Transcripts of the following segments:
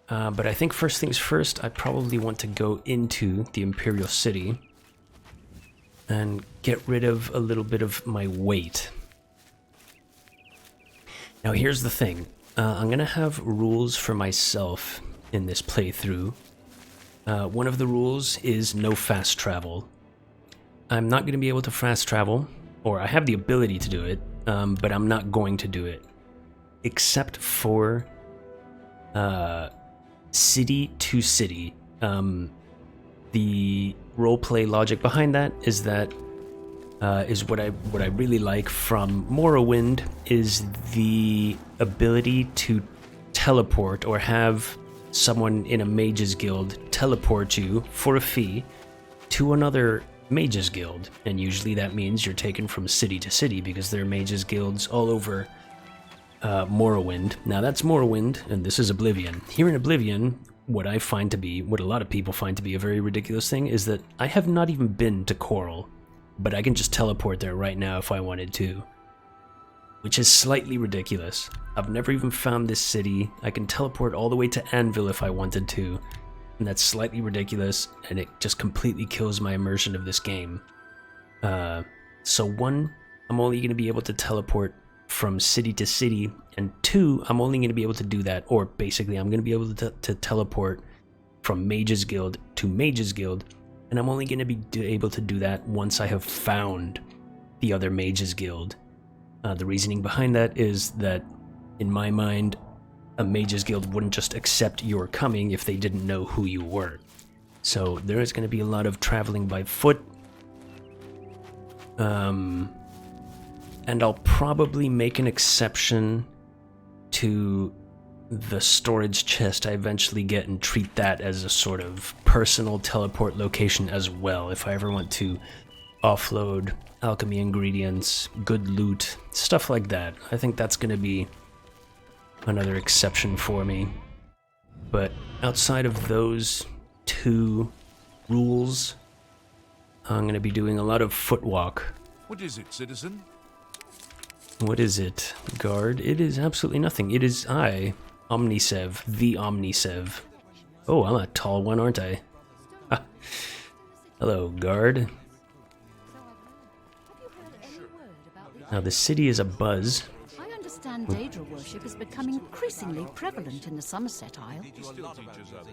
But I think first things first, I probably want to go into the Imperial City and get rid of a little bit of my weight. Now here's the thing. I'm going to have rules for myself in this playthrough. One of the rules is no fast travel. I'm not going to be able to fast travel, or I have the ability to do it, but I'm not going to do it. Except for city to city. The roleplay logic behind that is that what I really like from Morrowind is the ability to teleport or have someone in a mage's guild teleport you for a fee to another mage's guild, and usually that means you're taken from city to city because there are mage's guilds all over Morrowind. Now that's Morrowind, and this is Oblivion. Here in Oblivion, what I find to be, what a lot of people find to be a very ridiculous thing, is that I have not even been to Coral, but I can just teleport there right now if I wanted to, which is slightly ridiculous. I've never even found this city. I can teleport all the way to Anvil if I wanted to, and that's slightly ridiculous, and it just completely kills my immersion of this game. So one, I'm only going to be able to teleport from city to city, and two, I'm only going to be able to do that, or basically I'm going to be able to teleport from Mage's Guild to Mage's Guild, and I'm only going to be able to do that once I have found the other Mage's Guild. The reasoning behind that is that, in my mind, a Mage's Guild wouldn't just accept your coming if they didn't know who you were. So there is going to be a lot of traveling by foot. And I'll probably make an exception to the storage chest I eventually get and treat that as a sort of personal teleport location as well, if I ever want to offload alchemy ingredients, good loot, stuff like that. I think that's going to be another exception for me. But outside of those two rules, I'm going to be doing a lot of footwalk. What is it, citizen? What is it, guard? It is absolutely nothing. It is I, Omnisev, the Omnisev. Oh, I'm a tall one, aren't I? Ah. Hello, guard. Now, the city is abuzz. I understand Daedra worship has become increasingly prevalent in the Somerset Isle.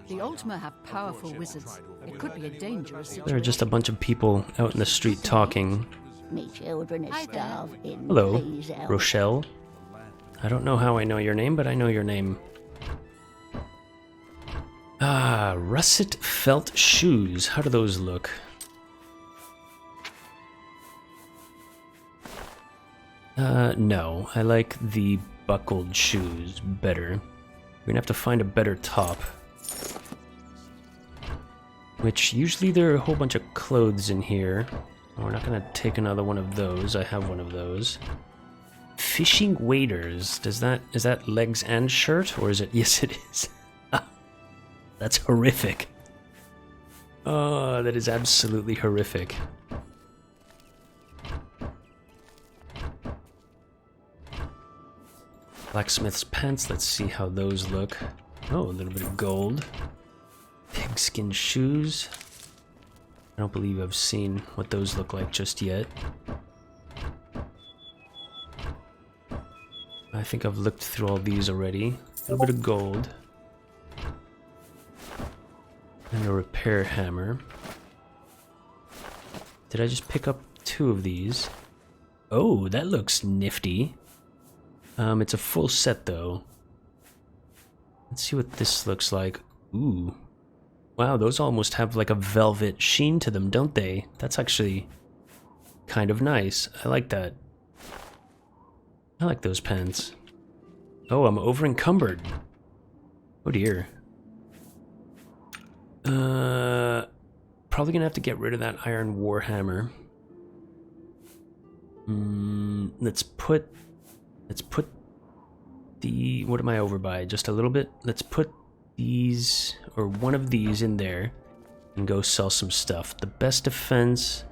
The Ultima have powerful wizards. It could be a dangerous situation. There are just a bunch of people out in the street talking. Me children are starving. Hello, Please help. Rochelle. I don't know how I know your name, but I know your name. Ah, russet felt shoes. How do those look? No. I like the buckled shoes better. We're gonna have to find a better top. Which, usually there are a whole bunch of clothes in here. We're not gonna take another one of those. I have one of those. Fishing waders. Is that legs and shirt, or is it? Yes, it is. That's horrific. Oh, that is absolutely horrific. Blacksmith's pants. Let's see how those look. Oh, a little bit of gold. Pigskin shoes. I don't believe I've seen what those look like just yet. I think I've looked through all these already. A little bit of gold. And a repair hammer. Did I just pick up two of these? Oh, that looks nifty. It's a full set though. Let's see what this looks like. Ooh. Wow, those almost have like a velvet sheen to them, don't they? That's actually kind of nice. I like that. I like those pants. Oh, I'm over encumbered. Oh dear. Probably gonna have to get rid of that iron warhammer. Let's put the, what am I over by? Just a little bit? Let's put these, or one of these in there, and go sell some stuff. The best defense,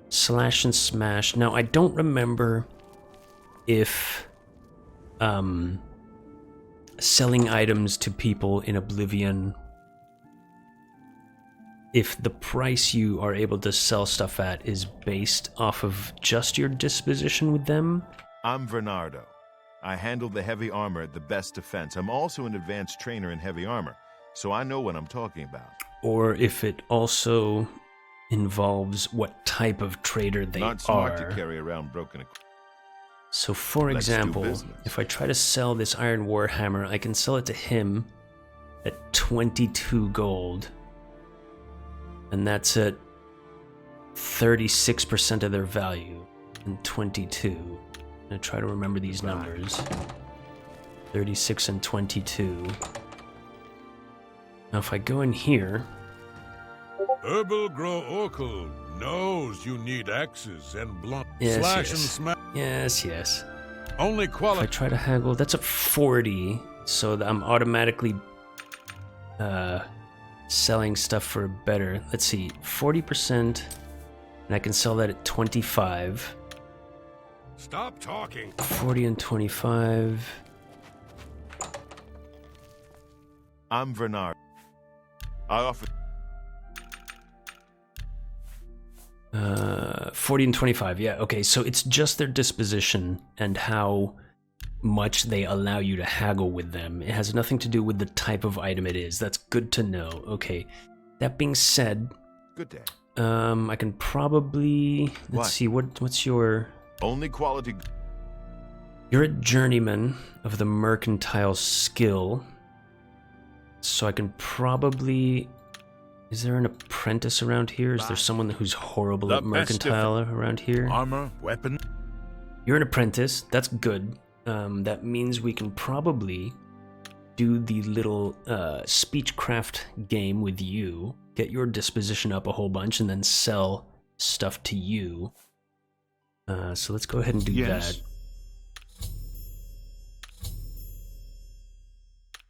slash and smash. Now, I don't remember if selling items to people in Oblivion, if the price you are able to sell stuff at is based off of just your disposition with them. I'm Bernardo. I handle the heavy armor at the best defense. I'm also an advanced trainer in heavy armor, so I know what I'm talking about. Or if it also involves what type of trader they Not smart are. to carry around broken equipment. So for Let's do example, business. if I try to sell this Iron Warhammer, I can sell it to him at 22 gold. And that's at 36% of their value. And 22. I'm gonna try to remember these numbers. 36 and 22. Now if I go in here, Herbal Grow Oracle knows you need axes and blunt. Yes, Slash yes. and smash. yes. Only If I quality. try to haggle, that's at 40, so that I'm automatically selling stuff for better. Let's see, 40%, and I can sell that at 25. Stop talking. 40 and 25. I'm Bernardo. I offer 40 and 25, yeah, okay, so it's just their disposition and how much they allow you to haggle with them. It has nothing to do with the type of item it is. That's good to know. Okay, that being said, good day. I can probably, let's What? see, what's your... Only quality. You're a journeyman of the mercantile skill, so I can probably... Is there an apprentice around here? Is there someone who's horrible The at mercantile around here? Armor, weapon. You're an apprentice. That's good. That means we can probably do the little speechcraft game with you, get your disposition up a whole bunch, and then sell stuff to you. So let's go ahead and do Yes. that.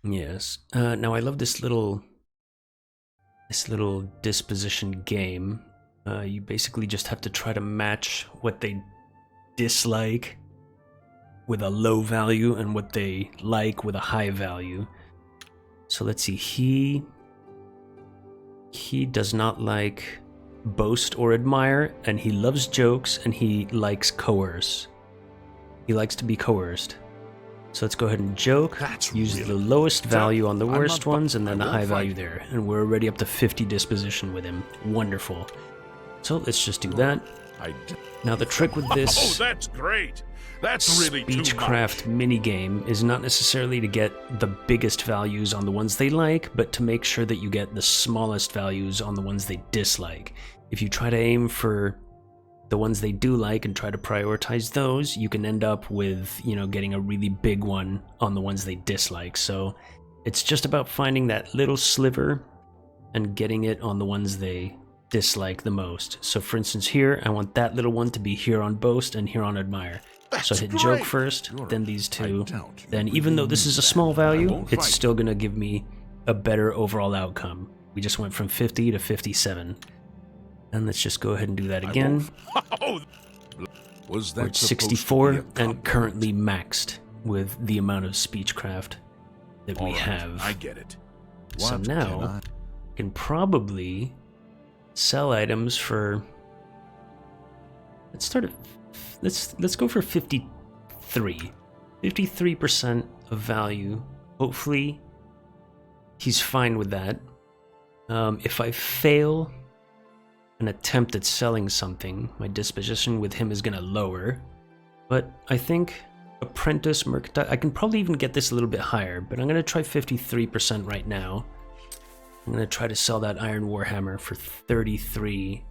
Yes. Now I love this little disposition game. You basically just have to try to match what they dislike with a low value and what they like with a high value. So let's see, he does not like boast or admire, and he loves jokes, and he likes coerce. He likes to be coerced. So let's go ahead and joke, use the lowest value on the worst ones, and then the high value there. And we're already up to 50 disposition with him. Wonderful. So let's just do that. Now the trick with Oh, this that's great. That's really too much. Speechcraft minigame is not necessarily to get the biggest values on the ones they like, but to make sure that you get the smallest values on the ones they dislike. If you try to aim for the ones they do like and try to prioritize those, you can end up with, you know, getting a really big one on the ones they dislike. So it's just about finding that little sliver and getting it on the ones they dislike the most. So for instance here, I want that little one to be here on boast and here on admire. So I hit joke first, then these two. Then even though this is a small value, it's still gonna give me a better overall outcome. We just went from 50 to 57. And let's just go ahead and do that again. Was We're that at supposed 64 to be a and compliment? currently maxed with the amount of speechcraft that we All right, have. I get it. So What now can I- can probably sell items for, let's start at, let's go for 53. 53% of value. Hopefully he's fine with that. If I fail an attempt at selling something, my disposition with him is gonna lower. But I think apprentice mercantile, I can probably even get this a little bit higher, but I'm gonna try 53% right now. I'm gonna try to sell that Iron Warhammer for 33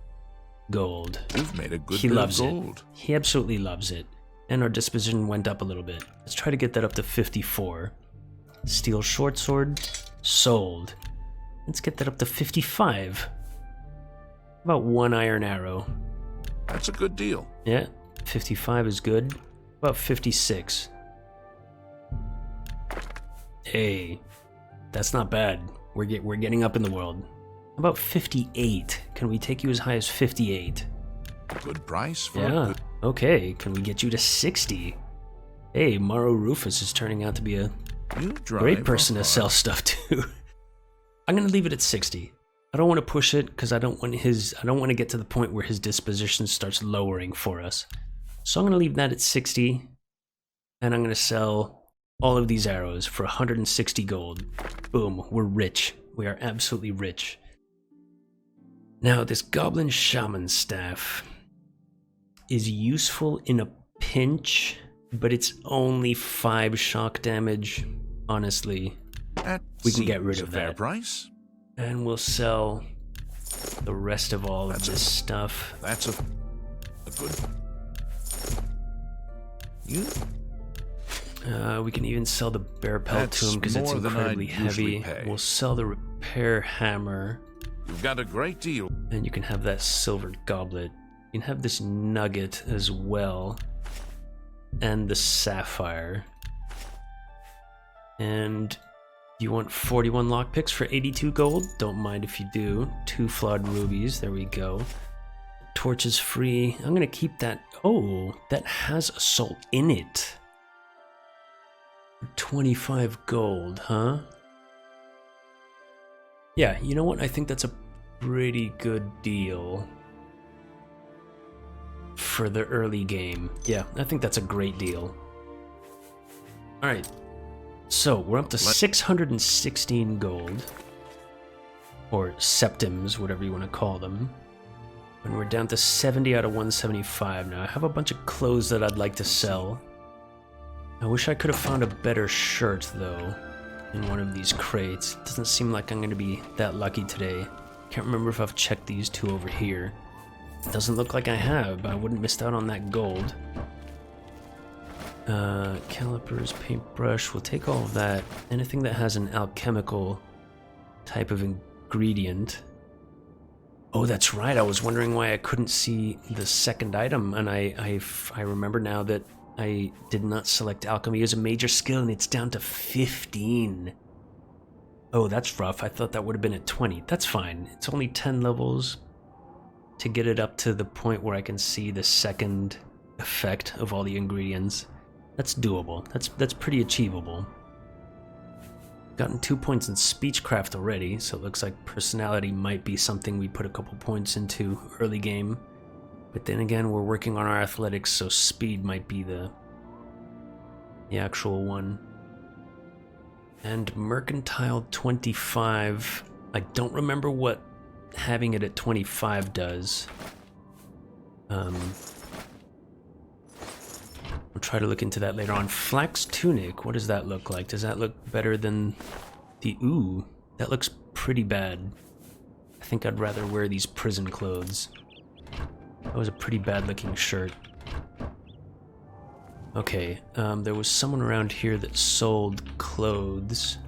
gold. You've made a good He bit loves of it. gold. He absolutely loves it. And our disposition went up a little bit. Let's try to get that up to 54. Steel short sword, sold. Let's get that up to 55. About one iron arrow. That's a good deal. Yeah, 55 is good. About 56. Hey, that's not bad. We're getting up in the world. About 58. Can we take you as high as 58? Good price for a Yeah. good... Okay, can we get you to 60? Hey, Mauro Rufus is turning out to be a You drive Great person to a sell stuff to. I'm gonna leave it at 60. I don't want to push it because I don't want to get to the point where his disposition starts lowering for us. So I'm gonna leave that at 60, and I'm gonna sell all of these arrows for 160 gold. Boom, we're rich. We are absolutely rich. Now, this Goblin Shaman staff is useful in a pinch, but it's only 5 shock damage. Honestly, we can get rid of that. Fair price. And we'll sell the rest of all of this stuff. That's a good. You. We can even sell the bear pelt to him because it's more than incredibly I'd usually heavy. pay. We'll sell the repair hammer, You've got a great deal. and you can have that silver goblet. You can have this nugget as well, and the sapphire. And you want 41 lockpicks for 82 gold? Don't mind if you do. 2 flawed rubies, there we go. Torch is free. I'm gonna keep that. Oh, that has assault in it. 25 gold, huh? Yeah, you know what? I think that's a pretty good deal for the early game. Yeah, I think that's a great deal. Alright, so we're up to 616 gold. Or septims, whatever you want to call them. And we're down to 70 out of 175 now. I have a bunch of clothes that I'd like to sell. I wish I could have found a better shirt, though, in one of these crates. It doesn't seem like I'm going to be that lucky today. Can't remember if I've checked these 2 over here. Doesn't look like I have, but I wouldn't miss out on that gold. Calipers, paintbrush, we'll take all of that. Anything that has an alchemical type of ingredient. Oh, that's right, I was wondering why I couldn't see the second item, and I remember now that I did not select alchemy as a major skill, and it's down to 15. Oh, that's rough. I thought that would have been at 20. That's fine. It's only 10 levels to get it up to the point where I can see the second effect of all the ingredients. That's doable. That's pretty achievable. Gotten 2 points in speechcraft already, so it looks like personality might be something we put a couple points into early game. But then again, we're working on our athletics, so speed might be the actual one. And mercantile 25. I don't remember what having it at 25 does. I'll try to look into that later on. Flax tunic, what does that look like? Does that look better than the... Ooh, that looks pretty bad. I think I'd rather wear these prison clothes. That was a pretty bad looking shirt. Okay, there was someone around here that sold clothes.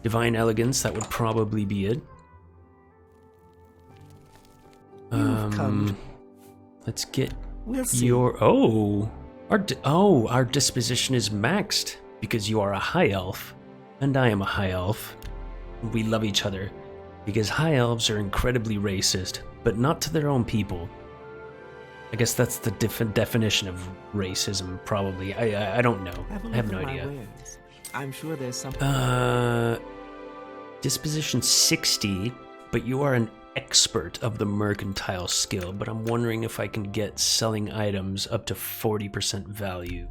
Divine Elegance, that would probably be it. Let's get your... Oh! Our disposition is maxed because you are a high elf and I am a high elf. We love each other because high elves are incredibly racist, but not to their own people. I guess that's the definition of racism, probably. I don't know. I have no idea. I'm sure there's some. Disposition 60, but you are an expert of the mercantile skill, but I'm wondering if I can get selling items up to 40% value.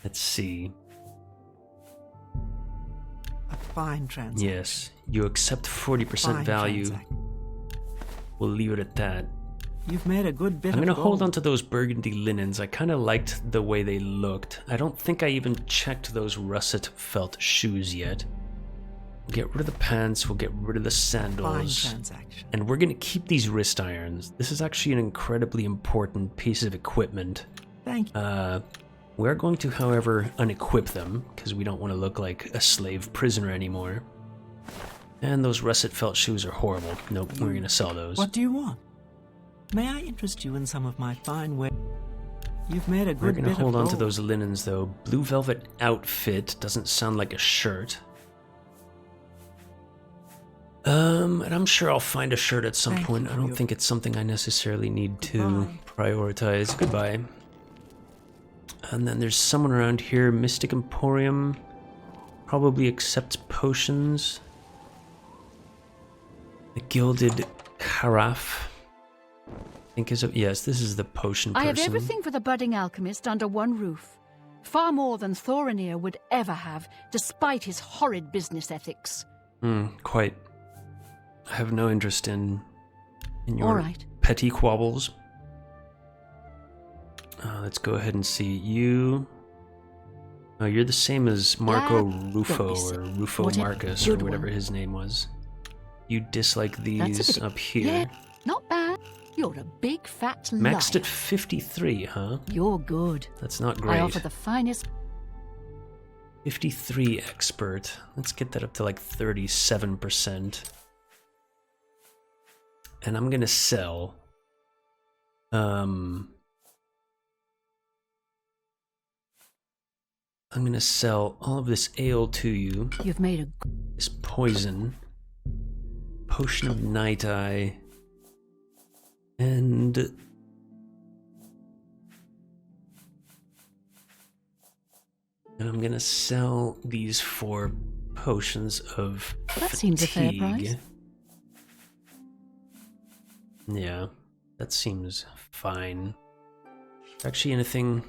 Let's see. A fine transaction. Yes, you accept 40% value. We'll leave it at that. You've made a good bit I'm of gonna gold. hold on to those burgundy linens. I kind of liked the way they looked. I don't think I even checked those russet felt shoes yet. We'll get rid of the pants, we'll get rid of the sandals. Fine transaction. And we're gonna keep these wrist irons. This is actually an incredibly important piece of equipment. Thank you. We're going to, however, unequip them, because we don't want to look like a slave prisoner anymore. And those russet felt shoes are horrible. Nope, we're gonna sell those. What do you want? May I interest you in some of my fine wares? You've made a good We're bit gonna of hold on to gold. those linens, though. Blue velvet outfit doesn't sound like a shirt. And I'm sure I'll find a shirt at some Thank point. you I for don't your- think it's something I necessarily need to Goodbye. prioritize. Goodbye. And then there's someone around here. Mystic Emporium probably accepts potions. The Gilded Carafe, I think is a, yes, this is the potion person. I have everything for the budding alchemist under one roof. Far more than Thorinir would ever have, despite his horrid business ethics. Quite. I have no interest in your All right. petty quabbles. Let's go ahead and see you. Oh, you're the same as Marco Rufo or Rufo Whatever. Marcus Good or whatever one. his name was. You dislike That's a these bit- up here. Yeah, not bad. You're a big fat liar. Maxed at 53, huh? You're good. That's not I great. offer the finest. 53 expert. Let's get that up to like 37%. And I'm gonna sell. I'm gonna sell all of this ale to you. You've made a. This poison. Potion of Night Eye. And I'm gonna sell these 4 potions of That seems a fair fatigue. price. Yeah, that seems fine. Actually, anything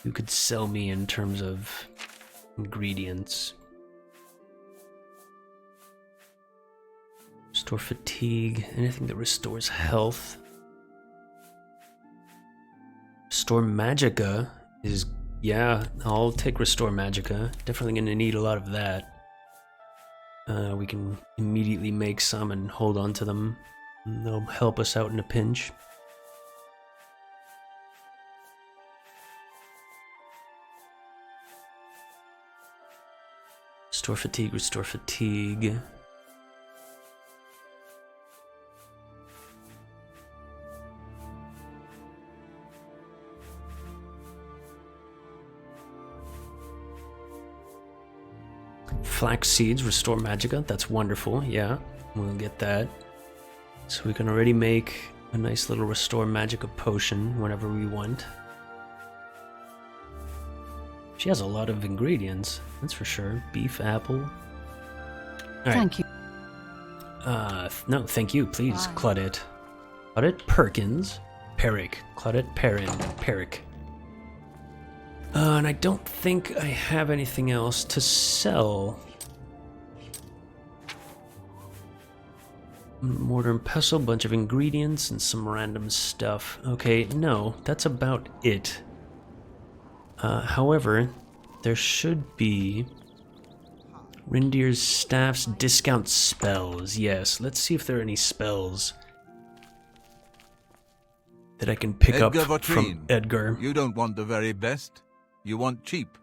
you could sell me in terms of ingredients? Restore fatigue, anything that restores health. Restore Magicka is, yeah, I'll take Restore Magicka. Definitely gonna need a lot of that. We can immediately make some and hold on to them. And they'll help us out in a pinch. Restore fatigue, restore fatigue. Flax seeds, restore magicka. That's wonderful. Yeah, we'll get that. So we can already make a nice little restore magicka potion whenever we want. She has a lot of ingredients, that's for sure. Beef, apple. All right. Thank you. No, thank you, please. Bye. Claudette. Claudette Perkins. Peric. Claudette Perrin. Peric. And I don't think I have anything else to sell. Mortar and pestle, bunch of ingredients, and some random stuff. Okay, no, that's about it. However, there should be Rindir's staff's discount spells. Yes, let's see if there are any spells that I can pick up Edgar from Vautrin. Edgar. You don't want the very best. You want cheap.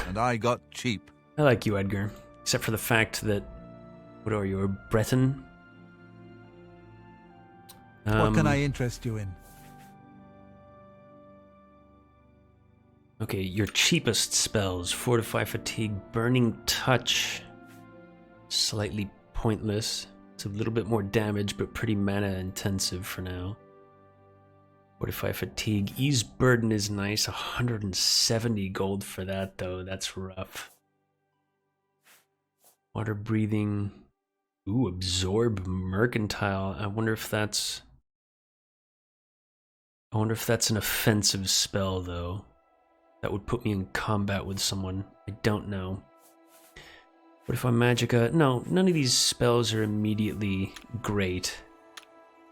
And I got cheap. I like you, Edgar. Except for the fact that... What are you, a Breton? What can I interest you in? Okay, your cheapest spells. Fortify Fatigue, Burning Touch. Slightly pointless. It's a little bit more damage, but pretty mana intensive for now. Fortify Fatigue. Ease Burden is nice. 170 gold for that, though. That's rough. Water Breathing. Ooh, Absorb Mercantile. I wonder if that's an offensive spell, though. That would put me in combat with someone. I don't know. What if I'm Magicka? No, none of these spells are immediately great.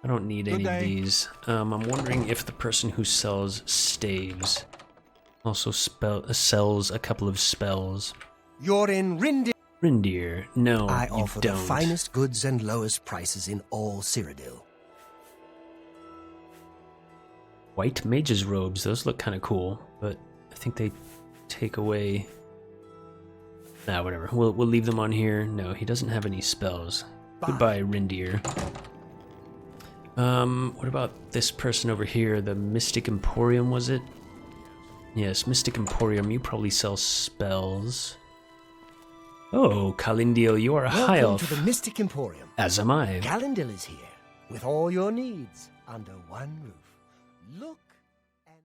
I don't need any of these. I'm wondering if the person who sells staves also sells a couple of spells. You're in Rindir. Rindir, no, I you offer the don't. finest goods and lowest prices in all Cyrodiil. White mage's robes, those look kind of cool, but I think they take away... Nah, whatever. We'll leave them on here. No, he doesn't have any spells. Goodbye, Rindir. What about this person over here? The Mystic Emporium, was it? Yes, Mystic Emporium. You probably sell spells. Oh, Kalindil, you are a high elf. Welcome to the Mystic Emporium. As am I. Galindil is here, with all your needs under one roof. Look